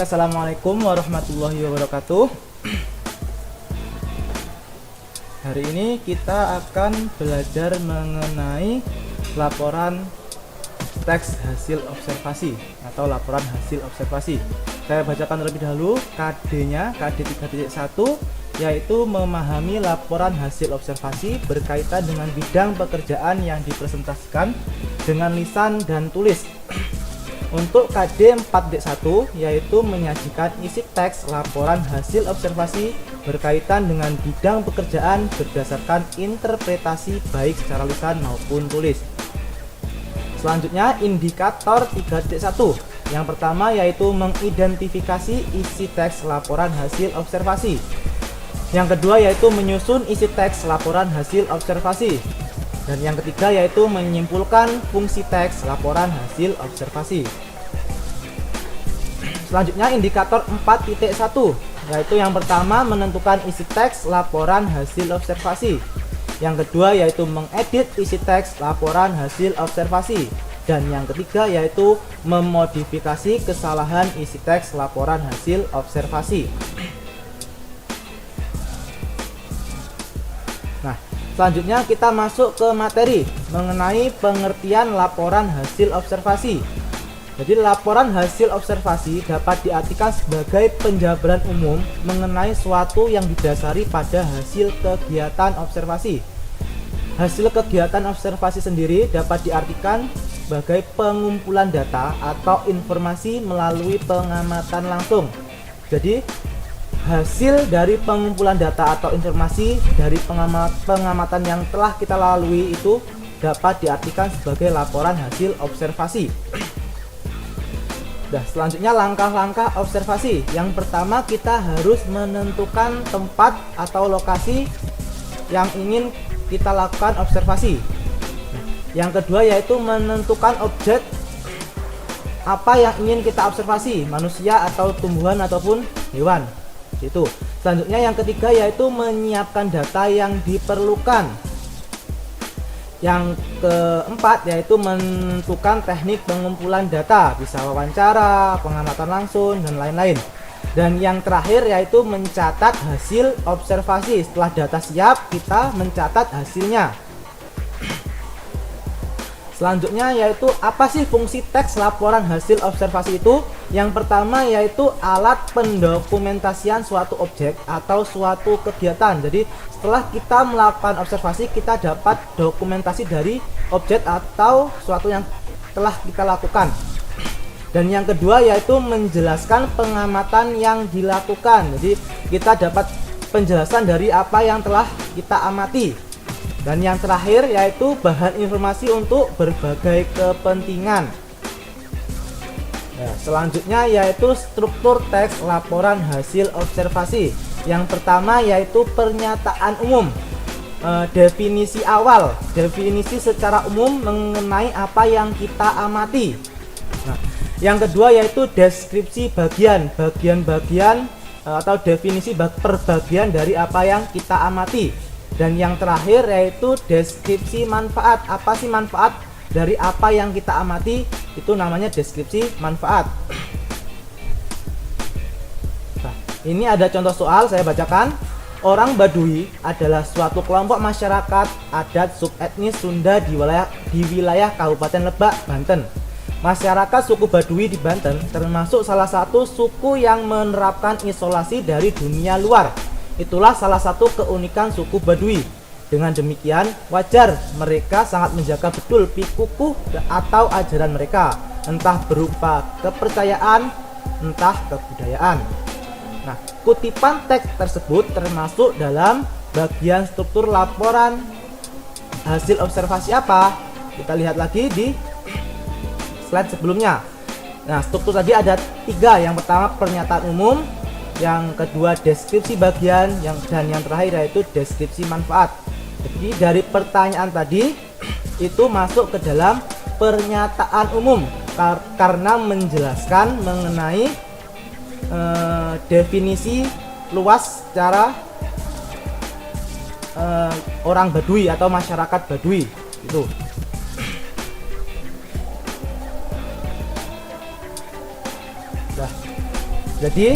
Baik, assalamualaikum warahmatullahi wabarakatuh. Hari ini kita akan belajar mengenai laporan teks hasil observasi atau laporan hasil observasi. Saya bacakan terlebih dahulu KD-nya, KD 3.1, yaitu memahami laporan hasil observasi berkaitan dengan bidang pekerjaan yang dipresentasikan dengan lisan dan tulis. Untuk KD 4.1, yaitu menyajikan isi teks laporan hasil observasi berkaitan dengan bidang pekerjaan berdasarkan interpretasi baik secara lisan maupun tulis. Selanjutnya indikator 3.1. Yang pertama yaitu mengidentifikasi isi teks laporan hasil observasi. Yang kedua yaitu menyusun isi teks laporan hasil observasi. Dan yang ketiga yaitu menyimpulkan fungsi teks laporan hasil observasi. Selanjutnya indikator 4.1, yaitu yang pertama menentukan isi teks laporan hasil observasi. Yang kedua yaitu mengedit isi teks laporan hasil observasi. Dan yang ketiga yaitu memodifikasi kesalahan isi teks laporan hasil observasi. Nah, selanjutnya kita masuk ke materi mengenai pengertian laporan hasil observasi. Jadi laporan hasil observasi dapat diartikan sebagai penjabaran umum mengenai suatu yang didasari pada hasil kegiatan observasi. Hasil kegiatan observasi sendiri dapat diartikan sebagai pengumpulan data atau informasi melalui pengamatan langsung. Jadi hasil dari pengumpulan data atau informasi dari pengamatan yang telah kita lalui itu dapat diartikan sebagai laporan hasil observasi. Nah, selanjutnya langkah-langkah observasi. Yang pertama kita harus menentukan tempat atau lokasi yang ingin kita lakukan observasi. Yang kedua yaitu menentukan objek apa yang ingin kita observasi, manusia atau tumbuhan ataupun hewan. Itu. Selanjutnya yang ketiga yaitu menyiapkan data yang diperlukan. Yang keempat yaitu menentukan teknik pengumpulan data, bisa wawancara, pengamatan langsung dan lain-lain. Dan yang terakhir yaitu mencatat hasil observasi. Setelah data siap, kita mencatat hasilnya. Selanjutnya yaitu apa sih fungsi teks laporan hasil observasi itu? Yang pertama yaitu alat pendokumentasian suatu objek atau suatu kegiatan. Jadi setelah kita melakukan observasi, kita dapat dokumentasi dari objek atau suatu yang telah kita lakukan. Dan yang kedua yaitu menjelaskan pengamatan yang dilakukan. Jadi kita dapat penjelasan dari apa yang telah kita amati. Dan yang terakhir yaitu bahan informasi untuk berbagai kepentingan. Nah, selanjutnya yaitu struktur teks laporan hasil observasi. Yang pertama yaitu pernyataan umum. Definisi awal, definisi secara umum mengenai apa yang kita amati. Nah, yang kedua yaitu deskripsi bagian-bagian atau definisi perbagian dari apa yang kita amati. Dan yang terakhir yaitu deskripsi manfaat. Apa sih manfaat dari apa yang kita amati? Itu namanya deskripsi manfaat. Nah, ini ada contoh soal, saya bacakan. Orang Baduy adalah suatu kelompok masyarakat adat subetnis Sunda di wilayah Kabupaten Lebak, Banten. Masyarakat suku Baduy di Banten termasuk salah satu suku yang menerapkan isolasi dari dunia luar. Itulah salah satu keunikan suku Baduy. Dengan demikian, wajar mereka sangat menjaga betul pikukuh atau ajaran mereka, entah berupa kepercayaan, entah kebudayaan. Nah, kutipan teks tersebut termasuk dalam bagian struktur laporan hasil observasi apa? Kita lihat lagi di slide sebelumnya. Nah, struktur tadi ada 3. Yang pertama pernyataan umum, yang kedua deskripsi bagian, dan yang terakhir yaitu deskripsi manfaat. Jadi dari pertanyaan tadi itu masuk ke dalam pernyataan umum karena menjelaskan mengenai definisi luas secara orang Baduy atau masyarakat Baduy itu. Nah, Jadi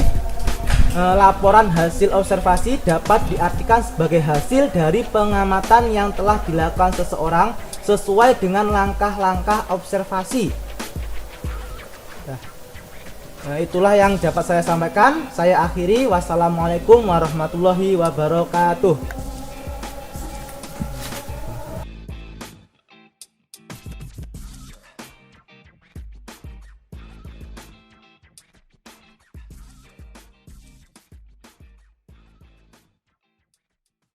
laporan hasil observasi dapat diartikan sebagai hasil dari pengamatan yang telah dilakukan seseorang sesuai dengan langkah-langkah observasi. Nah, itulah yang dapat saya sampaikan. Saya akhiri. Wassalamualaikum warahmatullahi wabarakatuh.